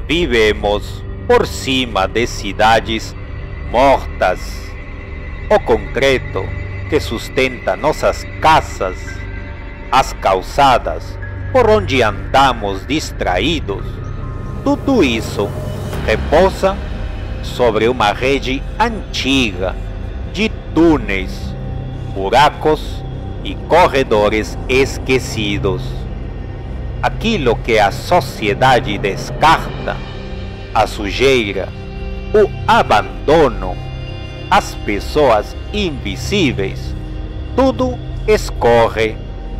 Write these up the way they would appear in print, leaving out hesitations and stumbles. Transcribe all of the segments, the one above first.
Vivemos por cima de cidades mortas. O concreto que sustenta nossas casas, as calçadas por onde andamos distraídos, tudo isso repousa sobre uma rede antiga de túneis, buracos e corredores esquecidos. Aquilo que a sociedade descarta, a sujeira, o abandono, as pessoas invisíveis, tudo escorre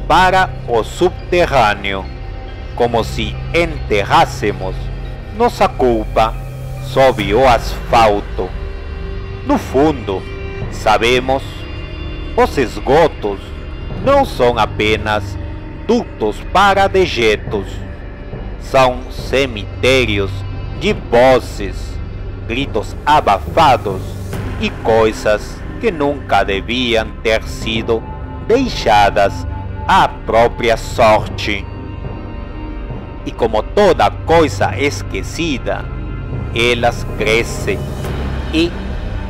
para o subterrâneo, como se enterrássemos nossa culpa sob o asfalto. No fundo, sabemos, os esgotos não são apenas dutos para dejetos, são cemitérios de vozes, gritos abafados e coisas que nunca deviam ter sido deixadas à própria sorte. E como toda coisa esquecida, elas crescem e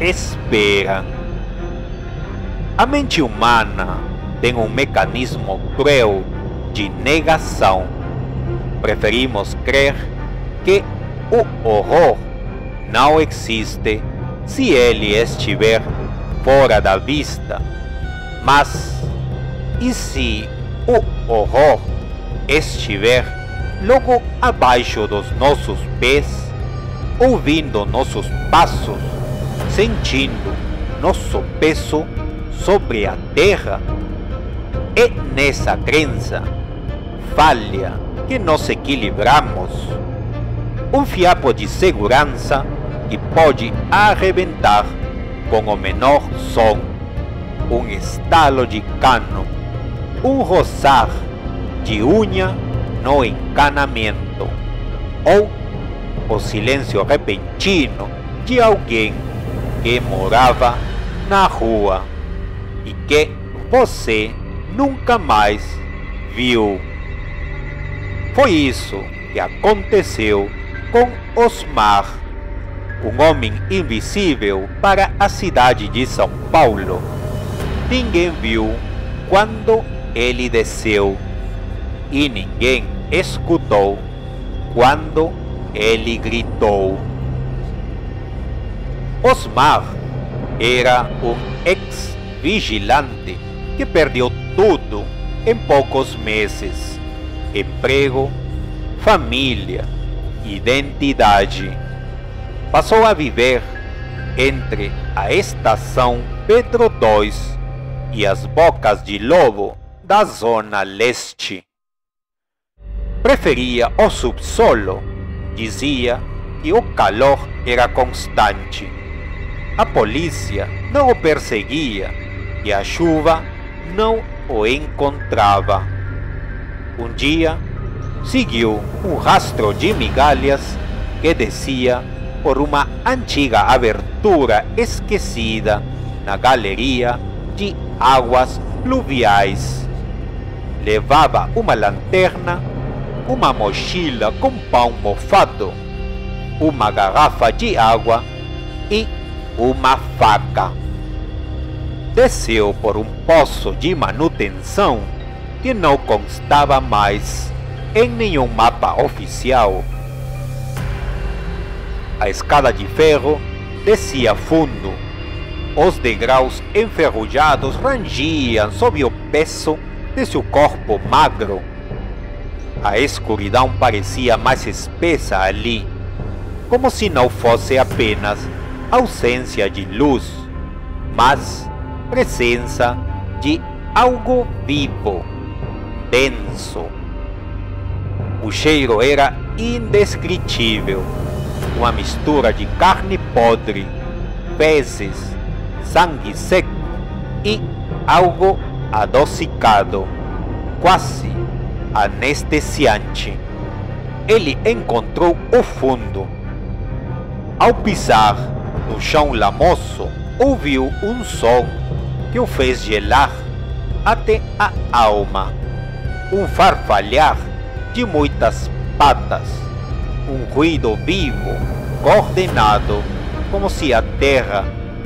esperam. A mente humana tem um mecanismo cruel de negação. Preferimos crer que o horror não existe se ele estiver fora da vista. Mas e se o horror estiver logo abaixo dos nossos pés, ouvindo nossos passos, sentindo nosso peso sobre a terra? É nessa crença falha que nos equilibramos. Um fiapo de segurança que pode arrebentar com o menor som, um estalo de cano, um roçar de unha no encanamento, ou o silêncio repentino de alguém que morava na rua e que você nunca mais viu. Foi isso que aconteceu com Osmar, um homem invisível para a cidade de São Paulo. Ninguém viu quando ele desceu e ninguém escutou quando ele gritou. Osmar era um ex-vigilante que perdeu tudo em poucos meses: emprego, família, identidade. Passou a viver entre a estação Pedro II e as bocas de lobo da Zona Leste. Preferia o subsolo, dizia que o calor era constante. A polícia não o perseguia e a chuva não o encontrava. Um dia, seguiu um rastro de migalhas que descia por uma antiga abertura esquecida na galeria de águas pluviais. Levava uma lanterna, uma mochila com pão mofado, uma garrafa de água e uma faca. Desceu por um poço de manutenção que não constava mais em nenhum mapa oficial. A escada de ferro descia fundo. Os degraus enferrujados rangiam sob o peso de seu corpo magro. A escuridão parecia mais espessa ali, como se não fosse apenas ausência de luz, mas presença de algo vivo, denso. O cheiro era indescritível, uma mistura de carne podre, fezes, sangue seco e algo adocicado, quase anestesiante. Ele encontrou o fundo. Ao pisar no chão lamoso, ouviu um som que o fez gelar até a alma. Um farfalhar de muitas patas, um ruído vivo, coordenado, como se a terra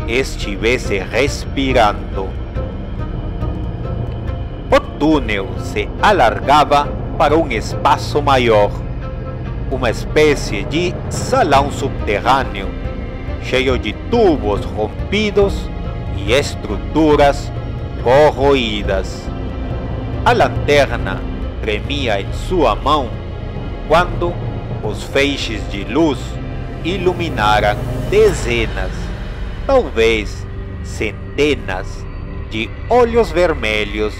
estivesse respirando. O túnel se alargava para um espaço maior, uma espécie de salão subterrâneo, cheio de tubos rompidos e estruturas corroídas. A lanterna tremia em sua mão quando os feixes de luz iluminaram dezenas, talvez centenas, de olhos vermelhos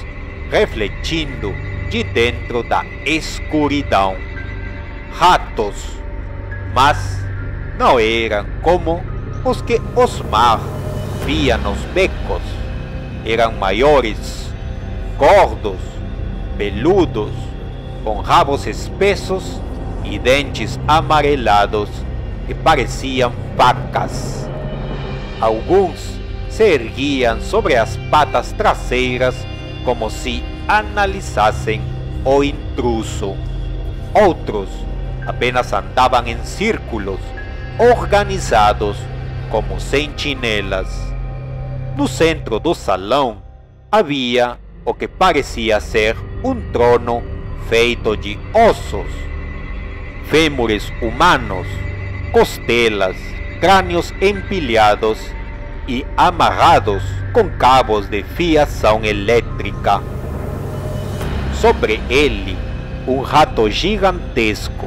refletindo de dentro da escuridão. Ratos, mas não eram como os que Osmar via nos becos. Eram maiores, gordos, peludos, com rabos espessos e dentes amarelados que pareciam facas. Alguns se erguiam sobre as patas traseiras como se analisassem o intruso. Outros apenas andavam em círculos, organizados como sentinelas. No centro do salão havia o que parecia ser um trono feito de ossos, fêmures humanos, costelas, crânios empilhados e amarrados com cabos de fiação elétrica. Sobre ele, um rato gigantesco.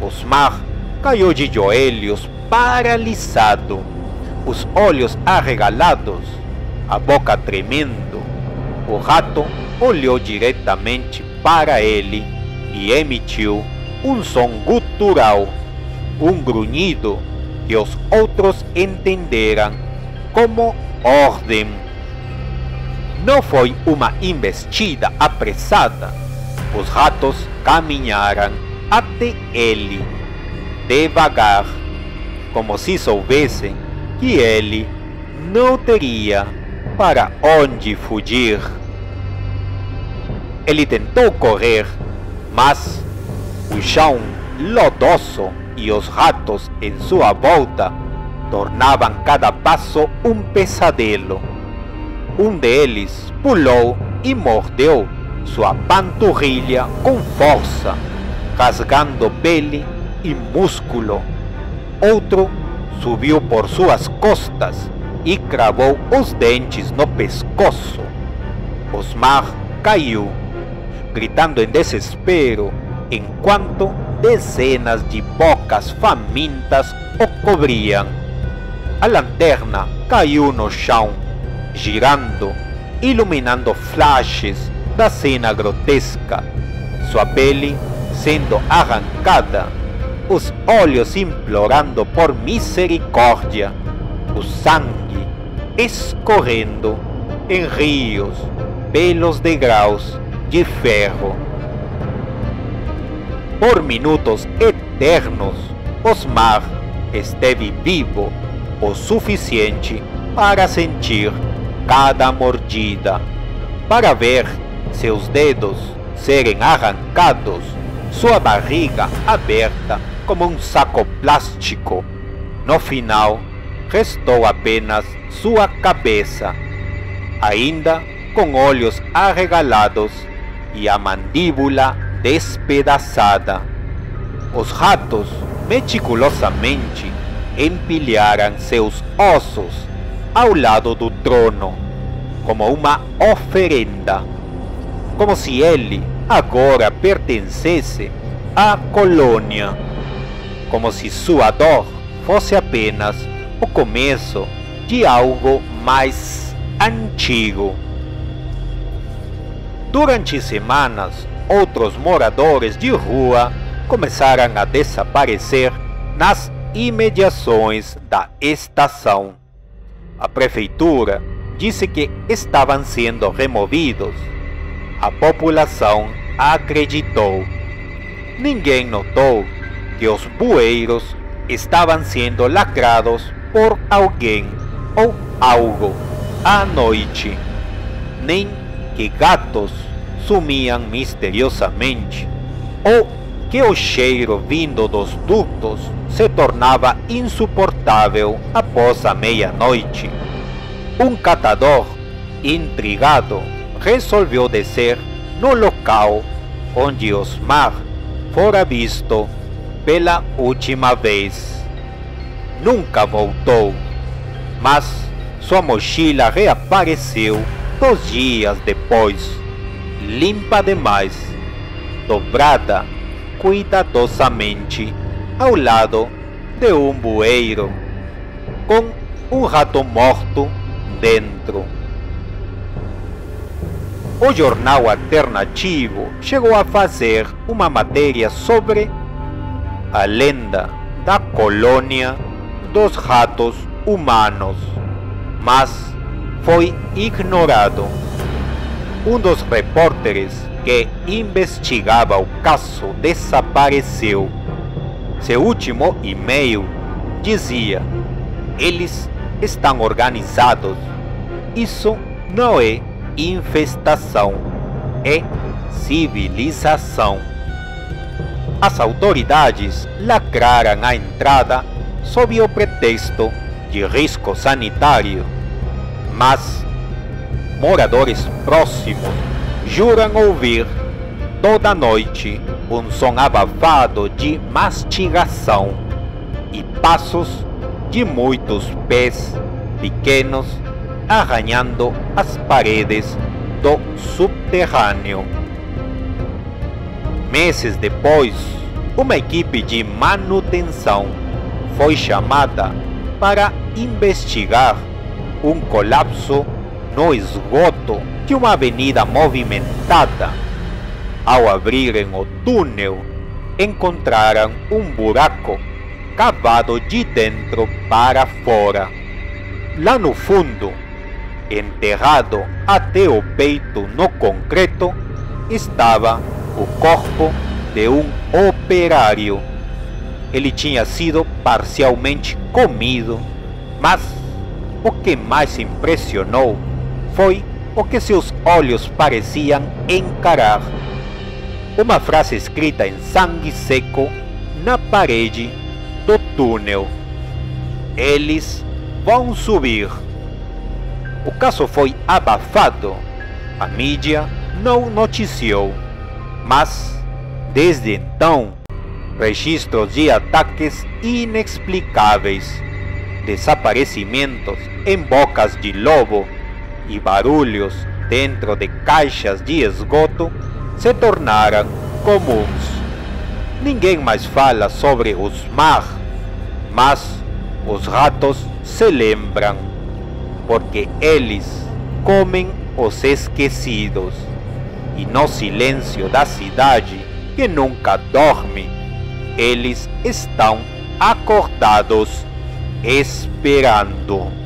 Osmar caiu de joelhos, paralisado, os olhos arregalados, a boca tremendo. O rato olhou diretamente para ele e emitiu um som gutural, um grunhido que os outros entenderam como ordem. Não foi uma investida apressada. Os ratos caminharam até ele, devagar, como se soubessem que ele não teria para onde fugir. Ele tentou correr, mas o chão lodoso e os ratos em sua volta tornavam cada passo um pesadelo. Um deles pulou e mordeu sua panturrilha com força, rasgando pele e músculo. Outro subiu por suas costas e cravou os dentes no pescoço. Osmar caiu, gritando em desespero, enquanto dezenas de bocas famintas o cobriam. A lanterna caiu no chão, girando, iluminando flashes da cena grotesca, sua pele sendo arrancada, os olhos implorando por misericórdia, o sangue escorrendo em rios pelos degraus de ferro. Por minutos eternos, Osmar esteve vivo o suficiente para sentir cada mordida, para ver seus dedos serem arrancados, sua barriga aberta como um saco plástico. No final, restou apenas sua cabeça, ainda com olhos arregalados e a mandíbula despedaçada. Os ratos meticulosamente empilharam seus ossos ao lado do trono, como uma oferenda, como se ele agora pertencesse à colônia, como se sua dor fosse apenas o começo de algo mais antigo. Durante semanas, outros moradores de rua começaram a desaparecer nas imediações da estação. A prefeitura disse que estavam sendo removidos. A população acreditou. Ninguém notou que os bueiros estavam sendo lacrados por alguém ou algo à noite, nem que gatos sumiam misteriosamente ou que o cheiro vindo dos ductos se tornava insuportável após a meia-noite. Um catador, intrigado, resolveu descer no local onde Osmar fora visto pela última vez. Nunca voltou, mas sua mochila reapareceu 2 dias depois, limpa demais, dobrada cuidadosamente ao lado de um bueiro, com um rato morto dentro. O jornal alternativo chegou a fazer uma matéria sobre a lenda da colônia dos ratos humanos, mas foi ignorado. Um dos repórteres que investigava o caso desapareceu. Seu último e-mail dizia: eles estão organizados. Isso não é infestação, é civilização. As autoridades lacraram a entrada sob o pretexto de risco sanitário, mas moradores próximos juram ouvir toda noite um som abafado de mastigação e passos de muitos pés pequenos arranhando as paredes do subterrâneo. Meses depois, uma equipe de manutenção foi chamada para investigar um colapso no esgoto de uma avenida movimentada. Ao abrirem o túnel, encontraram um buraco cavado de dentro para fora. Lá no fundo, enterrado até o peito no concreto, estava o corpo de um operário. Ele tinha sido parcialmente comido, mas o que mais impressionou foi o que seus olhos pareciam encarar. Uma frase escrita em sangue seco na parede do túnel: eles vão subir. O caso foi abafado. A mídia não noticiou, mas desde então, registros de ataques inexplicáveis, desaparecimentos em bocas de lobo e barulhos dentro de caixas de esgoto se tornaram comuns. Ninguém mais fala sobre Osmar, mas os ratos se lembram, porque eles comem os esquecidos, e no silêncio da cidade que nunca dorme, eles estão acordados esperando.